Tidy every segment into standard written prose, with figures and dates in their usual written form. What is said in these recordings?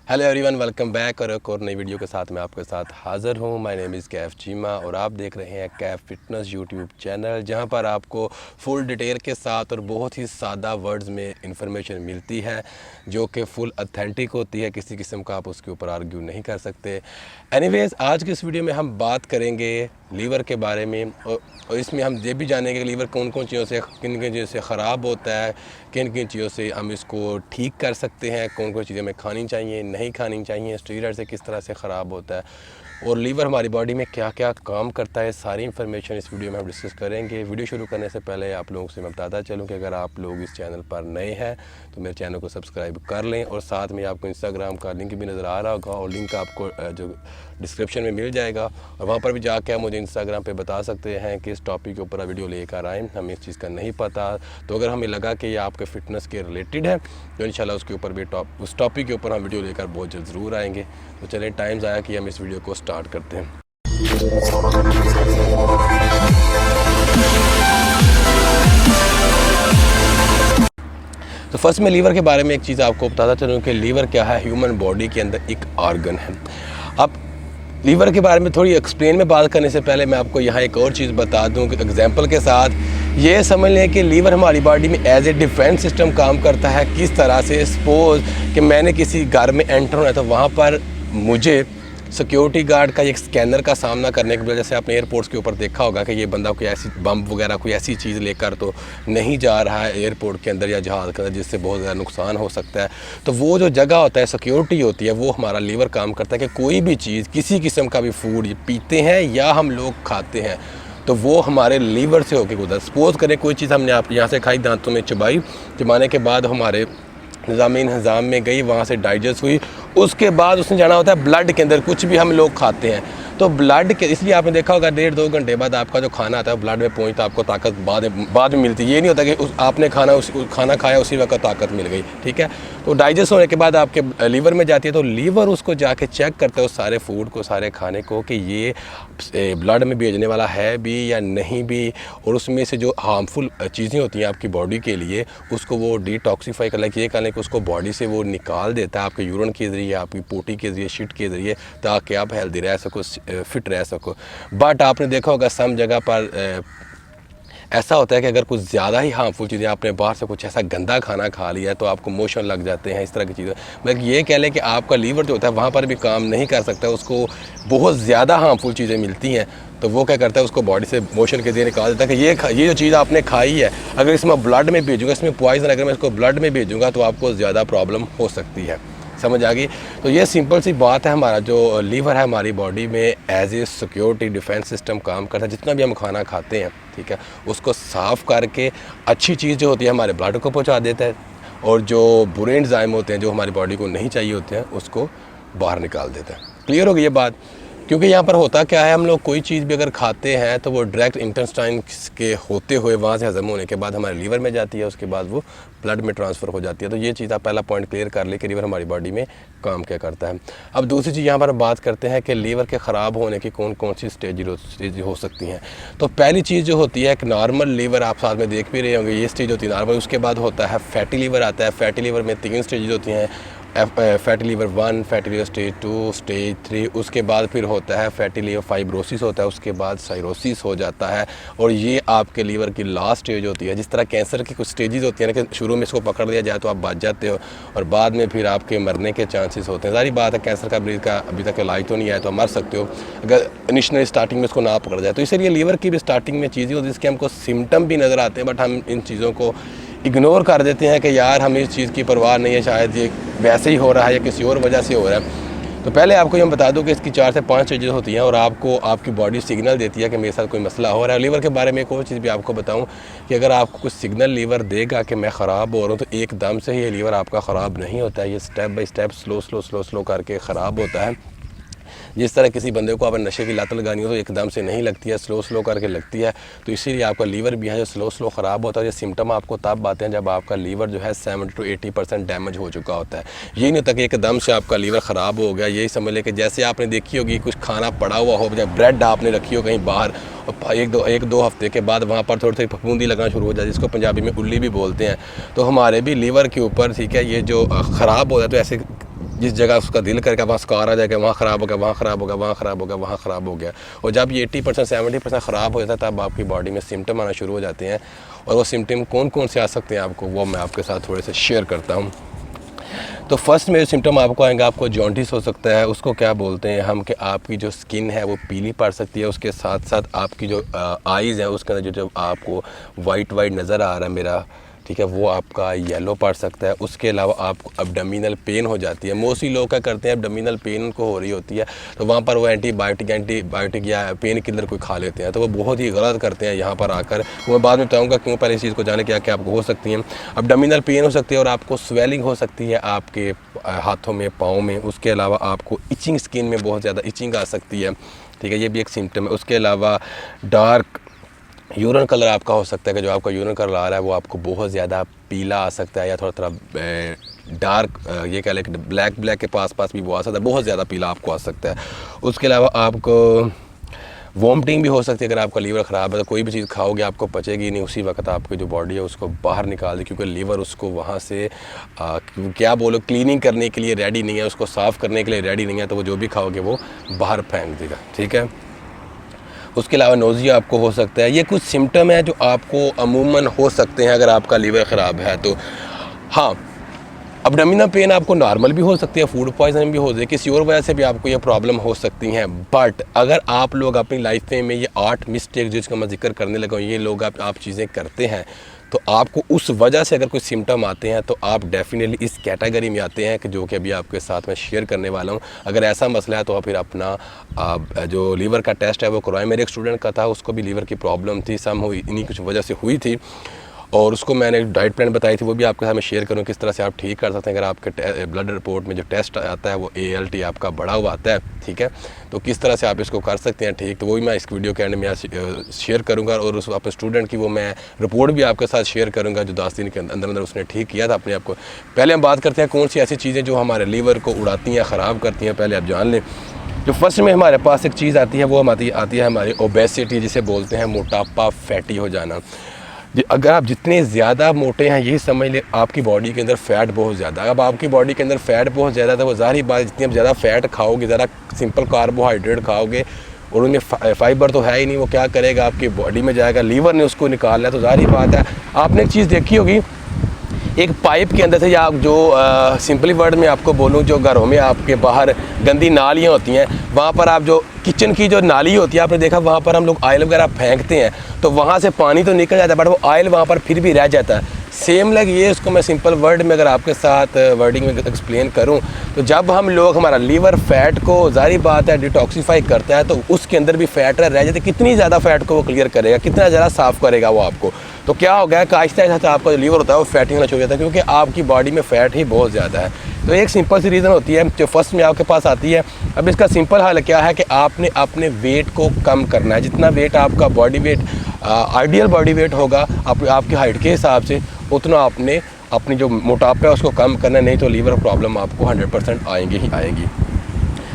Hello everyone, welcome back और एक और नई वीडियो के साथ मैं आपके साथ हाज़िर हूँ। My name is Kaif Cheema और आप देख रहे हैं कैफ फिटनेस यूट्यूब चैनल, जहाँ पर आपको फुल डिटेल के साथ और बहुत ही सादा वर्ड्स में इंफॉर्मेशन मिलती है जो कि फुल ऑथेंटिक होती है। किसी किस्म का आप उसके ऊपर आर्ग्यू नहीं कर सकते। एनीवेज़, आज की इस वीडियो में हम बात करेंगे लीवर के बारे में और इसमें हम ये भी जानेंगे कि लीवर कौन कौन चीज़ों से किन किन चीज़ों से ख़राब होता है, किन किन चीज़ों से हम इसको ठीक कर सकते हैं, कौन कौन चीज़ें हमें खानी चाहिए नहीं खानी चाहिए, स्टीरॉयड से किस तरह से ख़राब होता है और लीवर हमारी बॉडी में क्या क्या काम करता है। सारी इन्फॉर्मेशन इस वीडियो में हम डिस्कस करेंगे। वीडियो शुरू करने से पहले आप लोगों से मैं बताता चलूँ कि अगर आप लोग इस चैनल पर नए हैं तो मेरे चैनल को सब्सक्राइब कर लें और साथ में आपको इंस्टाग्राम का लिंक भी नज़र आ रहा होगा और लिंक आपको जो डिस्क्रिप्शन में मिल जाएगा और वहाँ पर भी जाके आप मुझे इंस्टाग्राम पे बता सकते हैं कि इस टॉपिक के ऊपर आप वीडियो लेकर आएँ। हमें इस चीज़ का नहीं पता, तो अगर हमें लगा कि ये आपके फ़िटनेस के रिलेटेड है तो इंशाल्लाह उसके ऊपर भी उस टॉपिक के ऊपर हम वीडियो लेकर बहुत जल्द ज़रूर आएँगे। तो चलिए, टाइम्स आया कि हम इस वीडियो को स्टार्ट करते हैं। तो फर्स्ट में लीवर के बारे में एक चीज़ आपको बताता चलूँ कि लीवर क्या है। ह्यूमन बॉडी के अंदर एक ऑर्गन है। अब लीवर के बारे में थोड़ी एक्सप्लेन में बात करने से पहले मैं आपको यहाँ एक और चीज़ बता दूँ कि एग्जांपल के साथ ये समझ लें कि लीवर हमारी बॉडी में एज ए डिफेंस सिस्टम काम करता है। किस तरह से, सपोज कि मैंने किसी घर में एंटर होना है तो वहाँ पर मुझे सिक्योरिटी गार्ड का एक स्कैनर का सामना करने के बजाय, जैसे आपने एयरपोर्ट्स के ऊपर देखा होगा कि ये बंदा कोई ऐसी बम वगैरह कोई ऐसी चीज़ लेकर तो नहीं जा रहा है एयरपोर्ट के अंदर या जहाज़ के अंदर जिससे बहुत ज़्यादा नुकसान हो सकता है। तो वो जो जगह होता है, सिक्योरिटी होती है, वो हमारा लीवर काम करता है कि कोई भी चीज़, किसी किस्म का भी फूड पीते हैं या हम लोग खाते हैं तो वो हमारे लीवर से होकर गुजर। सपोज़ करें कोई चीज़ हमने आप यहाँ से खाई, दांतों में चबाने के बाद हमारे निज़ाम में गई, वहाँ से डाइजेस्ट हुई, उसके बाद उसने जाना होता है ब्लड के अंदर। कुछ भी हम लोग खाते हैं तो ब्लड के, इसलिए आपने देखा होगा 1.5-2 घंटे बाद आपका जो खाना आता है ब्लड में पहुंचता, आपको ताकत बाद में मिलती है। ये नहीं होता कि आपने खाना खाया उसी वक्त ताकत मिल गई, ठीक है। तो डाइजेस्ट होने के बाद आपके लीवर में जाती है तो लीवर उसको जाके चेक करता है उस सारे फूड को, सारे खाने को कि ये ब्लड में भेजने वाला है भी या नहीं भी, और उसमें से जो हार्मफुल चीज़ें होती हैं आपकी बॉडी के लिए उसको वो डिटॉक्सीफाई कर लें, ये करने कि उसको बॉडी से वो निकाल देता है आपके यूरिन के ज़रिए, आपकी पोटी के ज़रिए, शिट के ज़रिए, ताकि आप हेल्दी रह सको, फिट रह सको। बट आपने देखा होगा सम जगह पर ऐसा होता है कि अगर कुछ ज़्यादा ही हार्मफुल चीज़ें, आपने बाहर से कुछ ऐसा गंदा खाना खा लिया है तो आपको मोशन लग जाते हैं, इस तरह की चीज़ें। मैं ये कह लें कि आपका लीवर जो होता है वहाँ पर भी काम नहीं कर सकता, उसको बहुत ज़्यादा हार्मफुल चीज़ें मिलती हैं तो वो क्या करता है, उसको बॉडी से मोशन के ज़रिए निकाल देता है कि ये जो चीज़ आपने खाई है अगर इसमें ब्लड में भेजूँगा, इसमें पॉइजन अगर मैं इसको ब्लड में भेजूँगा तो आपको ज़्यादा प्रॉब्लम हो सकती है। समझ आ गई? तो ये सिंपल सी बात है। हमारा जो लीवर है हमारी बॉडी में as a security defence system काम करता है। जितना भी हम खाना खाते हैं, ठीक है, उसको साफ़ करके अच्छी चीज़ जो होती है हमारे ब्लड को पहुंचा देता है और जो बुरे एंजाइम होते हैं जो हमारी बॉडी को नहीं चाहिए होते हैं उसको बाहर निकाल देता है। क्लियर हो गई ये बात? क्योंकि यहाँ पर होता क्या है, हम लोग कोई चीज़ भी अगर खाते हैं तो वो डायरेक्ट इंटेस्टाइन के होते हुए वहाँ से हज़म होने के बाद हमारे लीवर में जाती है, उसके बाद वो ब्लड में ट्रांसफ़र हो जाती है। तो ये चीज़ आप पहला पॉइंट क्लियर कर ले कि लीवर हमारी बॉडी में काम क्या करता है। अब दूसरी चीज़ यहाँ पर बात करते हैं कि लीवर के ख़राब होने की कौन कौन सी स्टेज हो सकती हैं। तो पहली चीज़ जो होती है एक नॉर्मल लीवर, आप साथ में देख भी रहे होंगे, ये स्टेज होती है नॉर्मल। उसके बाद होता है फैटी लीवर आता है। फैटी लीवर में 3 स्टेज होती हैं, fatty liver 1, fatty liver stage 2, stage 3। उसके बाद फिर होता है फैटी लीवर फाइब्रोसिस होता है, उसके बाद साइरोसिस हो जाता है और ये आपके लीवर की लास्ट स्टेज होती है। जिस तरह कैंसर की कुछ स्टेजेस होती हैं ना कि शुरू में इसको पकड़ लिया जाए तो आप बच जाते हो और बाद में फिर आपके मरने के चांसेस होते हैं। सारी बात है, कैंसर का मरीज़ का अभी तक इलाज तो नहीं आया तो मर सकते हो अगर इनिशियली स्टार्टिंग में इसको ना पकड़ जाए। तो इसीलिए लीवर की भी स्टार्टिंग में चीज़ें होती है जिसके हमको सिम्टम भी नज़र आते हैं, बट हम इन चीज़ों को इग्नोर कर देते हैं कि यार हमें इस चीज़ की परवाह नहीं है, शायद ये वैसे ही हो रहा है या किसी और वजह से हो रहा है। तो पहले आपको ये बता दूं कि इसकी 4 से 5 स्टेजेस होती हैं और आपको आपकी बॉडी सिग्नल देती है कि मेरे साथ कोई मसला हो रहा है। लीवर के बारे में एक और चीज़ भी आपको बताऊं कि अगर आपको कुछ सिग्नल लीवर देगा कि मैं ख़राब हो रहा हूँ तो एकदम से ही ये लीवर आपका ख़राब नहीं होता है। ये स्टेप बाय स्टेप स्लो करके ख़राब होता है। जिस तरह किसी बंदे को अगर नशे की लत लगानी हो तो एकदम से नहीं लगती है, स्लो करके लगती है। तो इसीलिए आपका लीवर भी है जो स्लो ख़राब होता है। ये सिम्टम आपको तब आते हैं जब आपका लीवर जो है 70 to 80% डैमेज हो चुका होता है। यही नहीं होता कि एकदम से आपका लीवर ख़राब हो गया। यही समझ लें कि जैसे आपने देखी होगी कुछ खाना पड़ा हुआ हो, जब ब्रेड आपने रखी हो कहीं बाहर और एक दो हफ्ते के बाद वहाँ पर थोड़ी सी फफूंदी लगना शुरू हो जाती है, जिसको पंजाबी में उल्ली भी बोलते हैं। तो हमारे भी लीवर के ऊपर, ठीक है, ये जो ख़राब हो जाता है तो ऐसे जिस जगह उसका दिल करके वहाँ स्कार आ जाएगा, वहाँ ख़राब हो गया, वहाँ ख़राब हो गया, वहाँ ख़राब हो गया, वहाँ ख़राब हो गया। और जब ये 80% 70% ख़राब हो जाता है तब आपकी बॉडी में सिम्टम आना शुरू हो जाते हैं। और वो सिम्टम कौन कौन से आ सकते हैं आपको, वो मैं आपके साथ थोड़े से शेयर करता हूँ। तो फर्स्ट में सिम्टम आपको आएंगे, आपको जॉन्डिस हो सकता है। उसको क्या बोलते हैं हम, कि आपकी जो स्किन है वो पीली पड़ सकती है। उसके साथ साथ आपकी जो आइज़ है उसके अंदर जो आपको वाइट नज़र आ रहा है मेरा, ठीक है, वो आपका येलो पड़ सकता है। उसके अलावा आपको एब्डोमिनल पेन हो जाती है। मोस्टली लोग क्या करते हैं, एब्डोमिनल पेन उनको हो रही होती है तो वहाँ पर वो एंटीबायोटिक या पेन किलर कोई खा लेते हैं, तो वो बहुत ही गलत करते हैं। यहाँ पर आकर वो मैं बाद में बताऊँगा क्यों, पहले इस चीज़ को जाने क्या क्या आपको हो सकती हैं। एब्डोमिनल पेन हो सकती है और आपको स्वेलिंग हो सकती है आपके हाथों में, पाँव में। उसके अलावा आपको इचिंग, स्किन में बहुत ज़्यादा इचिंग आ सकती है, ठीक है, ये भी एक सिम्टम है। उसके अलावा डार्क यूरिन कलर आपका हो सकता है, कि जो आपका यूरिन कलर आ रहा है वो आपको बहुत ज़्यादा पीला आ सकता है, या थोड़ा डार्क, ये कह लें कि ब्लैक के पास भी वो आ सकता है, बहुत ज़्यादा पीला आपको आ सकता है। उसके अलावा आपको वॉमिटिंग भी हो सकती है। अगर आपका लीवर ख़राब है तो कोई भी चीज़ खाओगे आपको पचेगी नहीं, उसी वक्त आपकी जो बॉडी है उसको बाहर निकाल दे, क्योंकि लीवर उसको वहाँ से क्या बोलो, क्लीनिंग करने के लिए रेडी नहीं है, उसको साफ़ करने के लिए रेडी नहीं है, तो वो जो भी खाओगे वो बाहर फेंक देगा, ठीक है। उसके अलावा नोज़िया आपको हो सकता है। ये कुछ सिम्टम है जो आपको अमूमन हो सकते हैं अगर आपका लीवर ख़राब है तो। हाँ, एब्डोमिनल पेन आपको नॉर्मल भी हो सकती है, फूड पॉइजन भी हो सकती है, किसी और वजह से भी आपको ये प्रॉब्लम हो सकती हैं। बट अगर आप लोग अपनी लाइफ में ये 8 मिस्टेक जिसका मैं जिक्र करने लगा हूँ, ये लोग आप चीज़ें करते हैं तो आपको उस वजह से अगर कोई सिम्टम आते हैं तो आप डेफिनेटली इस कैटेगरी में आते हैं, कि जो कि अभी आपके साथ मैं शेयर करने वाला हूँ। अगर ऐसा मसला है तो आप फिर अपना जो लीवर का टेस्ट है वो करवाएं। मेरे एक स्टूडेंट का था, उसको भी लीवर की प्रॉब्लम थी, सम हुई इन्हीं कुछ वजह से हुई थी, और उसको मैंने डाइट प्लान बताई थी, वो भी आपके साथ मैं शेयर करूँ किस तरह से आप ठीक कर सकते हैं। अगर आपके ब्लड रिपोर्ट में जो टेस्ट आता है वो ALT आपका बढ़ा हुआ आता है, ठीक है, तो किस तरह से आप इसको कर सकते हैं ठीक, तो वो भी मैं इस वीडियो के एंड में शेयर करूँगा। और उस अपने स्टूडेंट की वो मैं रिपोर्ट भी आपके साथ शेयर करूँगा, जो 10 दिन के अंदर उसने ठीक किया था अपने आप को। पहले हम बात करते हैं कौन सी ऐसी चीज़ें जो हमारे लीवर को उड़ाती हैं, ख़राब करती हैं, पहले आप जान लें। जो फर्स्ट में हमारे पास एक चीज़ आती है वो आती है हमारी ओबेसिटी, जिसे बोलते हैं मोटापा, फैटी हो जाना। अगर आप जितने ज़्यादा मोटे हैं, यही समझ ले आपकी बॉडी के अंदर फ़ैट बहुत ज़्यादा है। अब आपकी बॉडी के अंदर फ़ैट बहुत ज़्यादा है तो वो ज़ाहिर बात, जितनी आप ज़्यादा फ़ैट खाओगे, ज़्यादा सिंपल कार्बोहाइड्रेट खाओगे और उनमें फाइबर तो है ही नहीं, वो क्या करेगा, आपकी बॉडी में जाएगा, लीवर ने उसको निकालना है। तो ज़ाहिर बात है, आपने एक चीज़ देखी होगी, एक पाइप के अंदर से, या आप जो सिंपली वर्ड में आपको बोलूँ, जो घरों में आपके बाहर गंदी नालियाँ होती हैं, वहाँ पर आप जो किचन की जो नाली होती है, आपने देखा वहाँ पर हम लोग ऑयल वगैरह फेंकते हैं तो वहाँ से पानी तो निकल जाता है, बट वो ऑयल वहाँ पर फिर भी रह जाता है। सेम लग ये, इसको मैं सिंपल वर्ड में अगर आपके साथ वर्डिंग में एक्सप्लेन करूं, तो जब हम लोग हमारा लीवर फैट को, जारी बात है, डिटॉक्सीफाई करता है तो उसके अंदर भी फैट रह जाते, कितनी ज़्यादा फैट को वो क्लियर करेगा, कितना ज़्यादा साफ़ करेगा वो आपको। तो क्या हो गया कि आहिस्ता आहिस्ता आपका जो लीवर होता है वो फैटी होना शुरू हो जाता है, क्योंकि आपकी बॉडी में फ़ैट ही बहुत ज़्यादा है। तो एक सिंपल सी रीज़न होती है जो फर्स्ट में आपके पास आती है। अब इसका सिंपल हल क्या है कि आपने अपने वेट को कम करना है। जितना वेट आपका body weight, ideal body weight होगा आपकी हाइट के हिसाब से, उतना आपने अपनी जो मोटापा है उसको कम करना है, नहीं तो लीवर प्रॉब्लम आपको 100% आएंगी ही आएंगी।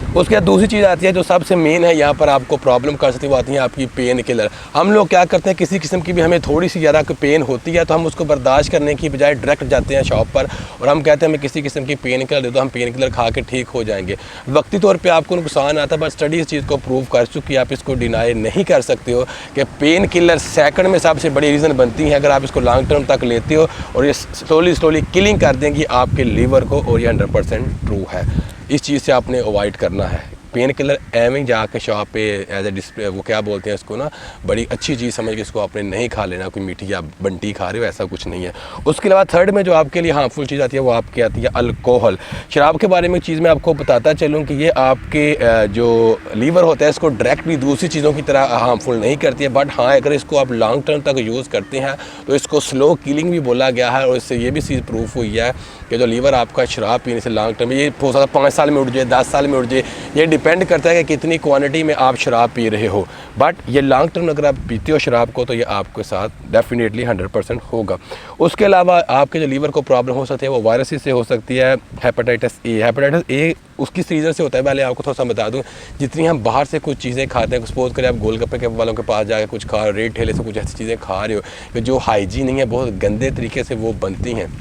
उसके बाद दूसरी चीज़ आती है जो सबसे मेन है, यहाँ पर आपको प्रॉब्लम कर सकती है, वो आती है आपकी पेन किलर। हम लोग क्या करते हैं, किसी किस्म की भी हमें थोड़ी सी ज़्यादा पेन होती है तो हम उसको बर्दाश्त करने की बजाय डायरेक्ट जाते हैं शॉप पर और हम कहते हैं हमें किसी किस्म की पेन किलर दे दो, हम पेन किलर खा के ठीक हो जाएंगे। वक्ती तौर पर आपको नुकसान आता है, बट स्टडी इस चीज़ को प्रूव कर चुकी है, आप इसको डिनाई नहीं कर सकते हो कि पेन किलर सेकंड में सबसे बड़ी रीज़न बनती है। अगर आप इसको लॉन्ग टर्म तक लेते हो और ये स्लोली किलिंग कर देंगी आपके लीवर को, और ये 100% ट्रू है। इस चीज़ से आपने अवॉइड करना है। पेन किलर एवं जाके शॉप पे एज ए डिस्प्ले, वो क्या बोलते हैं इसको ना, बड़ी अच्छी चीज़ समझ के इसको आपने नहीं खा लेना, कोई मीठी या बंटी खा रहे हो, ऐसा कुछ नहीं है। उसके अलावा थर्ड में जो आपके लिए हार्मफुल चीज़ आती है वो आपकी आती है अल्कोहल। शराब के बारे में एक चीज़ मैं आपको बताता चलूँ कि ये आपके जो लीवर होता है इसको डायरेक्टली दूसरी चीज़ों की तरह हार्मफुल नहीं करती है, बट हाँ अगर इसको आप लॉन्ग टर्म तक यूज़ करते हैं तो इसको स्लो किलिंग भी बोला गया है। और इससे ये भी चीज़ प्रूफ हुई है कि जो लीवर आपका शराब पीने से लॉन्ग टर्म, ये हो सकता है 5 साल में उठ जाए, 10 साल में उठ जाए, ये डिपेंड करता है कि कितनी क्वांटिटी में आप शराब पी रहे हो। बट ये लॉन्ग टर्म अगर आप पीते हो शराब को तो ये आपके साथ डेफिनेटली 100% होगा। उसके अलावा आपके जो लीवर को प्रॉब्लम हो सकती है वो वायरस से हो सकती है। हेपेटाइटिस ए उसकी सीजन से होता है। पहले आपको थोड़ा सा बता दूं, जितनी हम बाहर से कुछ चीज़ें खाते हैं, सपोज करें आप गोलगप्पे के वालों के पास जाकर कुछ खा, रेट ठेले से कुछ ऐसी चीज़ें खा रहे हो जो हाइजीन नहीं है, बहुत गंदे तरीके से वो बनती हैं,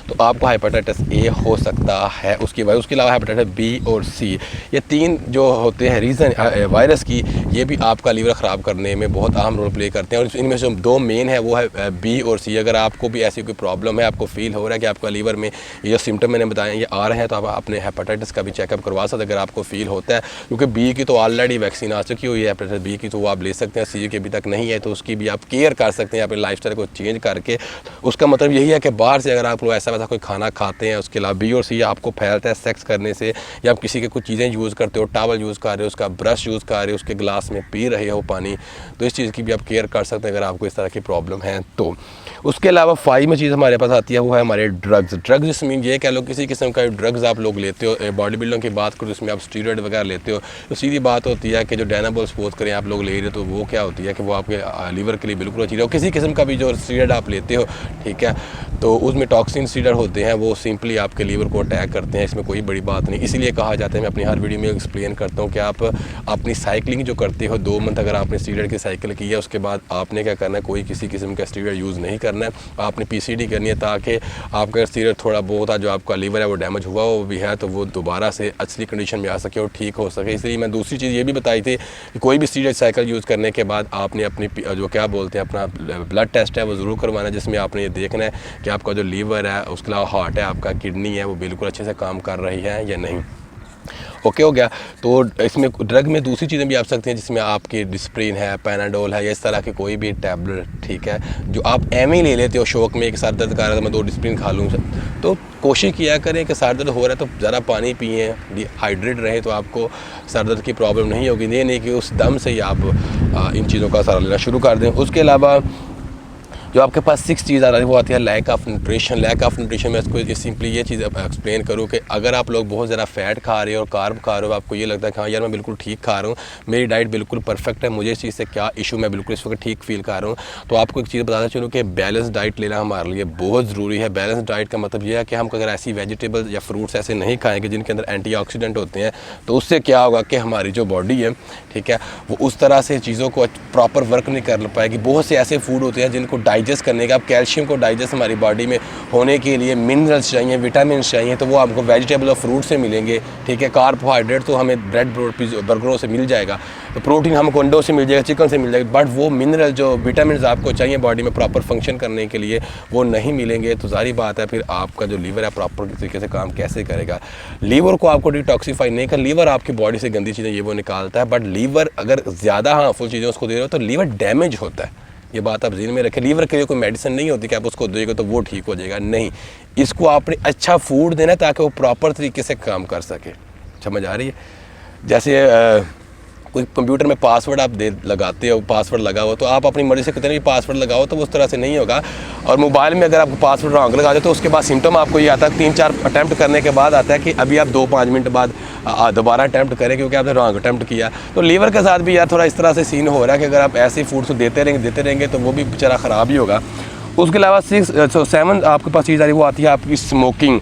तो आपको हेपेटाइटिस ए हो सकता है उसकी वजह। उसके अलावा हेपेटाइटिस बी और सी, ये 3 जो होते हैं रीज़न वायरस की, ये भी आपका लीवर ख़राब करने में बहुत अहम रोल प्ले करते हैं। और इनमें से 2 मेन है वो है बी और सी। अगर आपको भी ऐसी कोई प्रॉब्लम है, आपको फील हो रहा है कि आपका लीवर में ये जो सिम्टम मैंने बताए ये आ रहे हैं, तो आप अपने हेपेटाइटिस का भी चेकअप करवा सकते हैं अगर आपको फील होता है। क्योंकि बी की तो ऑलरेडी वैक्सीन आ चुकी हुई है, हेपेटाइटिस बी की तो वो आप ले सकते हैं, सी की अभी तक नहीं है, तो उसकी भी आप केयर कर सकते हैं अपने लाइफस्टाइल को चेंज करके। उसका मतलब यही है कि बाहर से अगर आप लोग ऐसा वैसा कोई खाना खाते हैं, उसके अलावा बी और सी आपको फैलता है सेक्स करने से, या आप किसी के कुछ चीज़ें यूज़ करते हो, टॉवल यूज़ कर रहे हो, उसका ब्रश यूज़ कर रहे हो, उसके गिलास में पी रहे हो पानी, तो इस चीज़ की भी आप केयर कर सकते हैं अगर आपको इस तरह की प्रॉब्लम है तो। उसके अलावा 5 में चीज़ हमारे पास आती है वो है हमारे ड्रग्स। जिसमें ये कह लो किसी किस्म का ड्रग्स आप लोग लेते हो, बॉडी बिल्डर की बात करो जिसमें आप स्टीरॉयड वगैरह लेते हो, तो सीधी बात होती है कि जो डायनाबोल सपोज करें आप लोग ले रहे हो, तो वो क्या होती है कि वो आपके लीवर के लिए बिल्कुल अच्छी है। किसी किस्म का भी जो स्टीरॉयड आप लेते हो, ठीक है, तो उसमें टॉक्सिन स्टीरॉयड होते हैं, वो सिंपली आपके लीवर को अटैक करते हैं, इसमें कोई बड़ी बात नहीं। इसीलिए कहा जाता है, मैं अपनी हर वीडियो में एक्सप्लेन करता हूँ कि आप अपनी साइकिलिंग जो करते हो 2 मंथ अगर आपने स्टीरॉयड की साइकिल की है, उसके बाद आपने क्या करना है, कोई किसी किस्म का स्टीरॉयड यूज़ नहीं करना है, आपने पीसीडी करनी है, ताकि आपका स्टीरॉयड थोड़ा बहुत जो आपका लीवर है वो डैमेज हुआ वो भी है तो वो दोबारा से असली कंडीशन में आ सके और ठीक हो सके। इसलिए मैं दूसरी चीज़ ये भी बताई थी कि कोई भी स्टीरॉयड साइकिल यूज़ करने के बाद आपने अपनी जो क्या बोलते हैं अपना ब्लड टेस्ट है वो ज़रूर करवाना है, जिसमें आपने ये देखना है कि आपका जो लीवर है, उसके अलावा हार्ट है, आपका किडनी है, वो बिल्कुल अच्छे से काम कर रही है या नहीं। ओके हो गया। तो इसमें ड्रग में दूसरी चीज़ें भी आ सकती हैं, जिसमें आपकी डिस्प्रिन है, पैनाडोल है, या इस तरह के कोई भी टैबलेट, ठीक है, जो आप एम ही ले लेते हो शौक में, एक सर दर्द कर रहा है तो मैं 2 डिस्प्रिन खा लूँ, तो कोशिश किया करें कि सर दर्द हो रहा है तो ज़रा पानी पिए, हाइड्रेट रहे, तो आपको सर दर्द की प्रॉब्लम नहीं होगी। ये नहीं कि उस दम से ही आप इन चीज़ों का सहारा लेना शुरू कर दें। उसके अलावा जो आपके पास 6 चीज़ आ रही है वो आती है lack of nutrition. Lack of nutrition में इसको सिंपली ये चीज़ एक्सप्लेन करूँ कि अगर आप लोग बहुत ज़्यादा फैट खा रहे हो और कार्ब खा रहे हो, आपको ये लगता है कि हाँ यार मैं बिल्कुल ठीक खा रहा हूँ, मेरी डाइट बिल्कुल परफेक्ट है, मुझे इस चीज़ से क्या इशू, मैं बिल्कुल इस वक्त ठीक फील कर रहा हूँ, तो आपको एक चीज़ बताना चलूँ कि बैलेंस डाइट लेना हमारे लिए बहुत ज़रूरी है। बैलेंस डाइट का मतलब ये है कि हम अगर ऐसी वेजिटेबल या फ्रूट्स ऐसे नहीं खाएँगे जिनके अंदर एंटीऑक्सीडेंट होते हैं, तो उससे क्या होगा कि हमारी जो बॉडी है, ठीक है, वो उस तरह से चीज़ों को प्रॉपर वर्क नहीं कर पाएगी। बहुत से ऐसे फूड होते हैं जिनको डाइजेस्ट करने का, कैल्शियम को डाइजेस्ट हमारी बॉडी में होने के लिए मिनरल्स चाहिए, विटामिन चाहिए, तो वो आपको वेजिटेबल और फ्रूट से मिलेंगे, ठीक है। कार्बोहाइड्रेट तो हमें ब्रेड बर्गरों से मिल जाएगा, तो प्रोटीन हमको अंडों से मिल जाएगा, चिकन से मिल जाएगा, बट वो मिनरल जो विटामिन आपको चाहिए बॉडी में प्रॉपर फंक्शन करने के लिए वो नहीं मिलेंगे। तो जारी बात है फिर आपका जो लीवर है प्रॉपर तरीके से काम कैसे करेगा। लीवर को आपको डिटॉक्सीफाई नहीं कर, लीवर आपकी बॉडी से गंदी चीज़ें ये वो निकालता है, बट लीवर अगर ज़्यादा हार्मफुल चीज़ें उसको दे रहे हो तो लीवर डैमेज होता है। ये बात आप ज़हन में रखें। लीवर के लिए कोई मेडिसिन नहीं होती कि आप उसको देंगे तो वो ठीक हो जाएगा, नहीं, इसको आपने अच्छा फूड देना ताकि वो प्रॉपर तरीके से काम कर सके। समझ आ रही है? जैसे कोई कंप्यूटर में पासवर्ड आप लगाते हो, पासवर्ड लगा हो, तो आप अपनी मर्ज़ी से कितने भी पासवर्ड लगाओ तो उस तरह से नहीं होगा। और मोबाइल में अगर आपको पासवर्ड रॉन्ग लगा दे तो उसके बाद सिम्टम आपको ये आता है 3-4 अटैम्प्ट करने के बाद आता है कि अभी आप 2-5 मिनट बाद दोबारा अटैम्प्ट करें क्योंकि आपने रॉन्ग अटैम्प्ट किया। तो लीवर के साथ भी यार थोड़ा इस तरह से सीन हो रहा है कि अगर आप ऐसे फूड को देते रहेंगे तो वो भी बेचारा ख़राब ही होगा। उसके अलावा 7 आपके पास चीज़ आ रही वो आती है आपकी स्मोकिंग।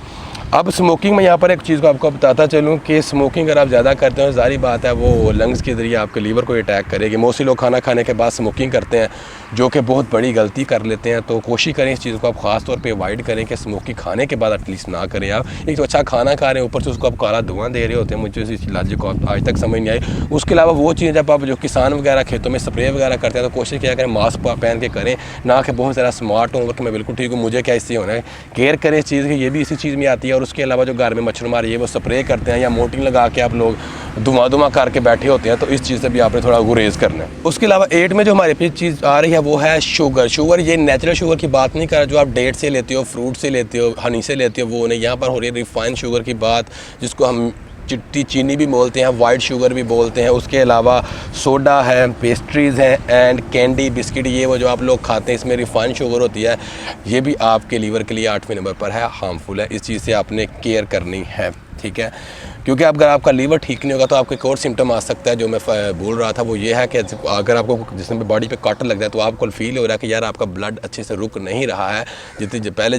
अब स्मोकिंग में यहाँ पर एक चीज़ को आपको बताता चलूँ कि स्मोकिंग अगर आप ज़्यादा करते हो जारी बात है वो लंग्स के ज़रिए आपके लीवर को अटैक करेगी। मोस्टली लोग खाना खाने के बाद स्मोकिंग करते हैं जो कि बहुत बड़ी गलती कर लेते हैं। तो कोशिश करें इस चीज़ को आप ख़ास तौर पे अवॉइड करें कि स्मोकिंग खाने के बाद एटलीस्ट ना करें। आप एक तो अच्छा खाना खा रहे हैं, ऊपर से उसको आप काला धुआं दे रहे होते हैं, मुझे इस लॉजिक को आज तक समझ नहीं आई। उसके अलावा वो चीज़ जब आप जो किसान वगैरह खेतों में स्प्रे वगैरह करते हैं तो कोशिश किया करें मास्क पहन के करें, ना कि बहुत ज़्यादा स्मार्ट हों कि मैं बिल्कुल ठीक हूँ मुझे क्या इससे होना है। केयर करें इस चीज़ की, ये भी इसी चीज़ में आती है। और उसके अलावा जो घर में मच्छर मार ये वो स्प्रे करते हैं या मोटिंग लगा के आप लोग धुआं करके बैठे होते हैं, तो इस चीज़ से भी आपने थोड़ा गुरेज करना है। उसके अलावा 8 में जो हमारे पास चीज़ आ रही है वो है शुगर। ये नेचुरल शुगर की बात नहीं कर रहा जो आप डेट से लेते हो, फ्रूट से लेते हो, हनी से लेते हो, वो नहीं। यहाँ पर हो रही है रिफाइंड शुगर की बात, जिसको हम चिट्टी चीनी भी बोलते हैं, वाइट शुगर भी बोलते हैं। उसके अलावा सोडा है, पेस्ट्रीज़ हैं एंड कैंडी बिस्किट, ये वो जो आप लोग खाते हैं इसमें रिफाइंड शुगर होती है। ये भी आपके लीवर के लिए 8वें नंबर पर है, हार्मफुल है। इस चीज़ से आपने केयर करनी है, ठीक है, क्योंकि अगर आपका लीवर ठीक नहीं होगा तो आपको एक और सिम्टम आ सकता है जो मैं बोल रहा था, वो ये है कि अगर आपको जिसमें बॉडी पे कट लग रहा है तो आपको फील हो रहा है कि यार आपका ब्लड अच्छे से रुक नहीं रहा है जितनी पहले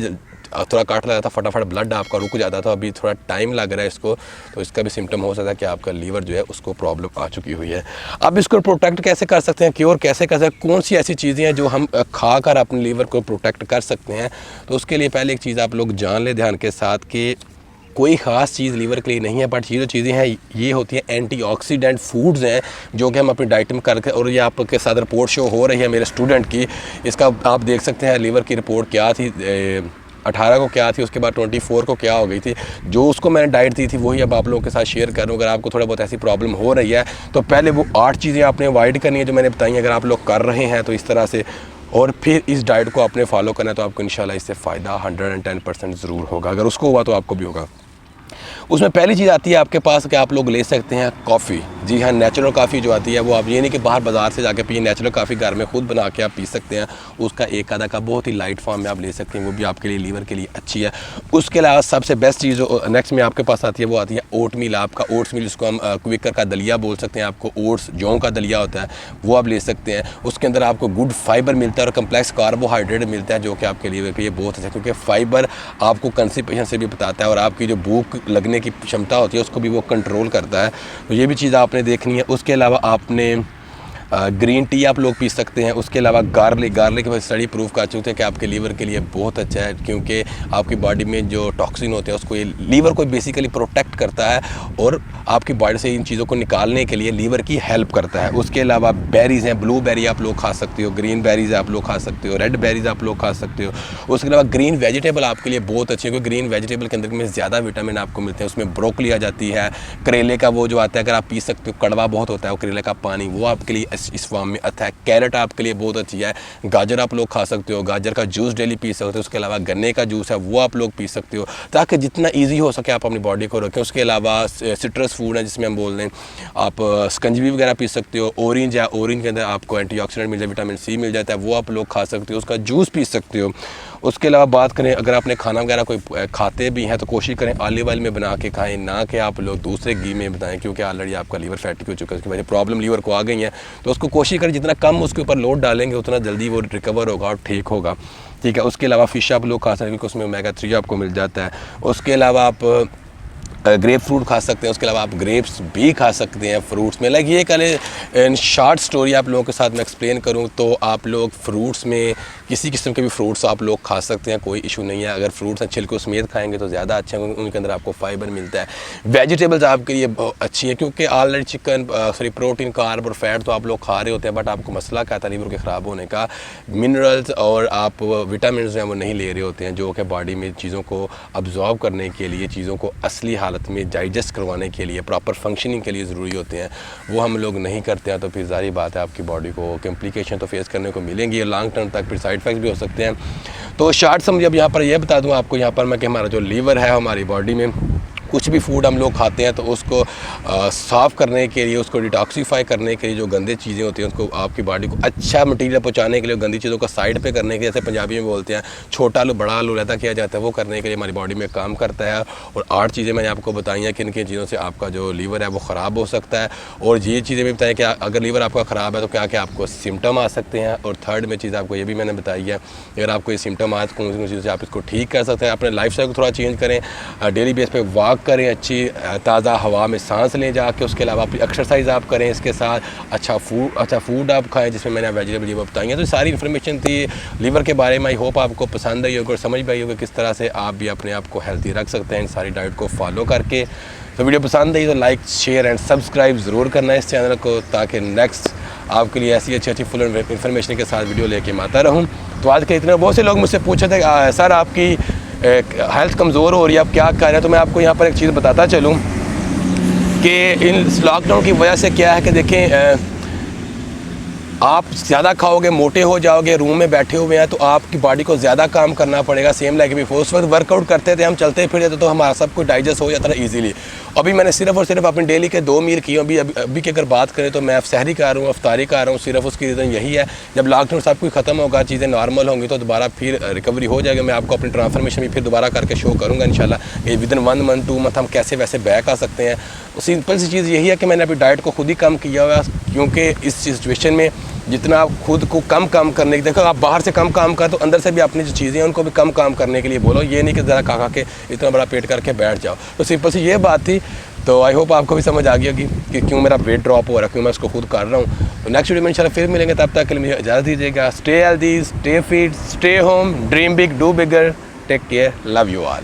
थोड़ा काट लगा था, फटाफट ब्लड आपका रुक जाता था, अभी थोड़ा टाइम लग रहा है इसको, तो इसका भी सिम्टम हो सकता है कि आपका लीवर जो है उसको प्रॉब्लम आ चुकी हुई है। अब इसको प्रोटेक्ट कैसे कर सकते हैं, क्योर कैसे कर सकते हैं, कौन सी ऐसी चीज़ें हैं जो हम खा कर अपने लीवर को प्रोटेक्ट कर सकते हैं। तो उसके लिए पहले एक चीज़ आप लोग जान लें ध्यान के साथ कि कोई ख़ास चीज़ लीवर के लिए नहीं है, बट ये जो चीज़ें हैं ये होती हैं एंटीऑक्सीडेंट फूड्स हैं जो कि हम अपनी डाइट में करके, और ये आपके साथ रिपोर्ट शो हो रही है मेरे स्टूडेंट की, इसका आप देख सकते हैं लीवर की रिपोर्ट क्या थी, 18 को क्या थी, उसके बाद 24 को क्या हो गई थी। जो उसको मैंने डाइट दी थी वही अब आप लोगों के साथ शेयर करूँ। अगर आपको थोड़ा बहुत ऐसी प्रॉब्लम हो रही है तो पहले वो 8 चीज़ें आपने अवॉइड करनी है जो मैंने बताई, अगर आप लोग कर रहे हैं तो इस तरह से, और फिर इस डाइट को आपने फॉलो करना है, तो आपको इंशाल्लाह इससे फ़ायदा 110% ज़रूर होगा। अगर उसको हुआ तो आपको भी होगा। उसमें पहली चीज़ आती है आपके पास कि आप लोग ले सकते हैं कॉफ़ी। जी हाँ, नेचुरल कॉफ़ी जो आती है वो आप ये नहीं कि बाहर बाज़ार से जाके पिए, नेचुरल कॉफ़ी घर में खुद बना के आप पी सकते हैं। उसका एक आधा का बहुत ही लाइट फॉर्म में आप ले सकते हैं, वो भी आपके लिए लीवर के लिए अच्छी है। उसके अलावा सबसे बेस्ट चीज़ जो नेक्स्ट में आपके पास आती है वो आती है ओट मील। आपका ओट्स मील, जिसको हम क्विकर का दलिया बोल सकते हैं, आपको ओट्स जौ का दलिया होता है वो आप ले सकते हैं। उसके अंदर आपको गुड फाइबर मिलता है और कम्प्लेक्स कार्बोहाइड्रेट मिलता है जो कि आपके लीवर के लिए बहुत अच्छा है, क्योंकि फाइबर आपको कंस्टिपेशन से भी बताता है और आपकी जो भूख लगने की क्षमता होती है उसको भी वो कंट्रोल करता है। तो ये भी चीज़ आपने देखनी है। उसके अलावा आपने ग्रीन टी आप लोग पी सकते हैं। उसके अलावा गार्लिक की स्टडी प्रूव कर चुके हैं कि आपके लीवर के लिए बहुत अच्छा है, क्योंकि आपकी बॉडी में जो टॉक्सिन होते हैं उसको ये लीवर को बेसिकली प्रोटेक्ट करता है और आपकी बॉडी से इन चीज़ों को निकालने के लिए लीवर की हेल्प करता है। उसके अलावा बेरीज़ हैं, ब्लू बेरी आप लोग खा सकते हो, ग्रीन बेरीज़ आप लोग खा सकते हो, रेड बेरीज़ आप लोग खा सकते हो। उसके अलावा ग्रीन वेजिटेबल आपके लिए बहुत अच्छी है, क्योंकि ग्रीन वेजिटेबल के अंदर में ज़्यादा विटामिन आपको मिलते हैं। उसमें ब्रोकली आ जाती है, करेले का वो जो आता है अगर आप पी सकते हो, कड़वा बहुत होता है वो करेले का पानी, वो आपके लिए इस फॉर्म में अच्छा है। कैरेट आपके लिए बहुत अच्छी है। गाजर आप लोग खा सकते हो, गाजर का जूस डेली पी सकते हो। उसके अलावा गन्ने का जूस है वो आप लोग पी सकते हो, ताकि जितना ईजी हो सके आप अपनी बॉडी को रखें। उसके अलावा सिट्रस फूड है जिसमें हम बोल दें आप स्कंजबी वगैरह पी सकते हो। ऑरेंज है, ऑरेंज के अंदर आपको एंटीऑक्सीडेंट मिल जाए, विटामिन सी मिल जाता है, वो आप लोग खा सकते हो, उसका जूस पी सकते हो। उसके अलावा बात करें, अगर आपने खाना वगैरह कोई खाते भी हैं तो कोशिश करें ऑलिव ऑयल में बना के खाएं, ना कि आप लोग दूसरे घी में बनाएं, क्योंकि ऑलरेडी आपका लीवर फैटी हो चुका है, उसकी वजह से प्रॉब्लम लीवर को आ गई है। तो उसको कोशिश करें जितना कम उसके ऊपर लोड डालेंगे उतना जल्दी वो रिकवर होगा और ठीक होगा, ठीक है। उसके अलावा फ़िश आप लोग खा सकते हैं क्योंकि उसमें ओमेगा 3 आपको मिल जाता है। उसके अलावा आप ग्रेप फ्रूट खा सकते हैं। उसके अलावा आप ग्रेप्स भी खा सकते हैं फ्रूट्स में। लाइक ये कल शॉर्ट स्टोरी आप लोगों के साथ मैं एक्सप्लेन करूं तो आप लोग फ्रूट्स में किसी किस्म के भी फ्रूट्स आप लोग खा सकते हैं, कोई इशू नहीं है। अगर फ्रूट्स हैं छिलके समेत खाएंगे तो ज़्यादा अच्छा है, उनके अंदर आपको फाइबर मिलता है। वेजिटेबल्स आपके लिए अच्छी है, क्योंकि ऑलरेडी चिकन प्रोटीन, कार्ब और फैट तो आप लोग खा रहे होते हैं, बट आपको मसला क्या था लीवर के ख़राब होने का, मिनरल्स और आप विटामिन हैं वो नहीं ले रहे होते हैं, जो कि बॉडी में चीज़ों को अब्जॉर्ब करने के लिए, चीज़ों को असली हालत में डाइजेस्ट करवाने के लिए, प्रॉपर फंक्शनिंग के लिए ज़रूरी होते हैं, वो हम लोग नहीं करते हैं। तो फिर जारी बात है आपकी बॉडी को कॉम्प्लिकेशन तो फेस करने को मिलेंगी और लॉन्ग टर्म तक फिर साइड इफेक्ट्स भी हो सकते हैं। तो शार्ट समझिए अब यहाँ पर यह बता दूँ आपको यहाँ पर मैं कि हमारा जो लीवर है हमारी बॉडी में कुछ भी फूड हम लोग खाते हैं तो उसको साफ़ करने के लिए, उसको डिटॉक्सीफाई करने के लिए जो गंदे चीज़ें होती हैं उसको आपकी बॉडी को अच्छा मटेरियल पहुंचाने के लिए, गंदी चीज़ों को साइड पे करने के लिए, जैसे पंजाबी में बोलते हैं छोटा आलू बड़ा आलू रहता किया जाता है, वो करने के लिए हमारी बॉडी में काम करता है। और 8 चीज़ें मैंने आपको बताई हैं किन किन चीज़ों से आपका जो लीवर है वो ख़राब हो सकता है। और ये चीज़ें भी बताएँ कि अगर लीवर आपका ख़राब है तो क्या क्या आपको सिम्टम आ सकते हैं। और थर्ड में चीज़ आपको ये भी मैंने बताई है, अगर आपको ये सिम्टम आए तो कौन सी चीज़ों से आप इसको ठीक कर सकते हैं। अपने लाइफ स्टाइल को थोड़ा चेंज करें, डेली बेस पर वॉक करें, अच्छी ताज़ा हवा में सांस लें जाके, उसके अलावा एक्सरसाइज आप करें, इसके साथ अच्छा फूड आप खाएं जिसमें मैंने वेजिटेबल ये बताई हैं। तो सारी इन्फॉर्मेशन थी लीवर के बारे में। आई होप आपको पसंद आई होगी और समझ पाई होगी किस तरह से आप भी अपने आप को हेल्थी रख सकते हैं इन सारी डाइट को फॉलो करके। तो वीडियो पसंद आई तो लाइक, शेयर एंड सब्सक्राइब ज़रूर करना है इस चैनल को, ताकि नेक्स्ट आपके लिए ऐसी अच्छी फुल इन्फॉर्मेशन के साथ वीडियो लेके मैं आता रहूँ। तो आज के इतने बहुत से लोग मुझसे पूछे थे सर आपकी हेल्थ कमज़ोर हो रही है, आप क्या कर रहे हैं। तो मैं आपको यहाँ पर एक चीज़ बताता चलूँ कि इन लॉकडाउन की वजह से क्या है कि देखें, आप ज़्यादा खाओगे, मोटे हो जाओगे, रूम में बैठे हुए हैं तो आपकी बॉडी को ज़्यादा काम करना पड़ेगा। सेम लाइक बिफोर, उस वक्त वर्कआउट करते थे हम, चलते फिरते थे तो हमारा सब कुछ डाइजेस्ट हो जाता था ईजीली। अभी मैंने सिर्फ और सिर्फ अपने डेली के 2 मील किए। अभी की अगर बात करें तो मैं सहरी कर रहा हूँ, अफ्तारी कर रहा हूँ। सिर्फ उसकी रीज़न यही है, जब लॉकडाउन सब कुछ ख़त्म होगा, चीज़ें नॉर्मल होंगी तो दोबारा फिर रिकवरी हो जाएगी। मैं आपको अपनी ट्रांसफॉर्मेशन भी फिर दोबारा करके शो करूँगा इंशाल्लाह। ये विदिन 1 मंथ 2 मंथ हम कैसे वैसे बैक आ सकते हैं। सिंपल सी चीज़ यही है कि मैंने अभी डाइट को खुद ही कम किया हुआ है, क्योंकि इस सिचुएशन में जितना आप खुद को कम काम करने की, देखो आप बाहर से कम काम कर तो अंदर से भी अपनी जो चीज़ें हैं उनको भी कम काम करने के लिए बोलो। ये नहीं कि ज़रा खा के इतना बड़ा पेट करके बैठ जाओ। तो सिंपल सी ये बात थी। तो आई होप आपको भी समझ आ गई होगी कि क्यों मेरा वेट ड्रॉप हो रहा है, क्यों मैं उसको खुद कर रहा हूँ। तो नेक्स्ट वीडियो में इंशाल्लाह फिर मिलेंगे, तब तक के लिए मुझे इजाज़त दीजिएगा। Stay healthy, stay fit, stay home, dream big, do bigger, take care, love you all.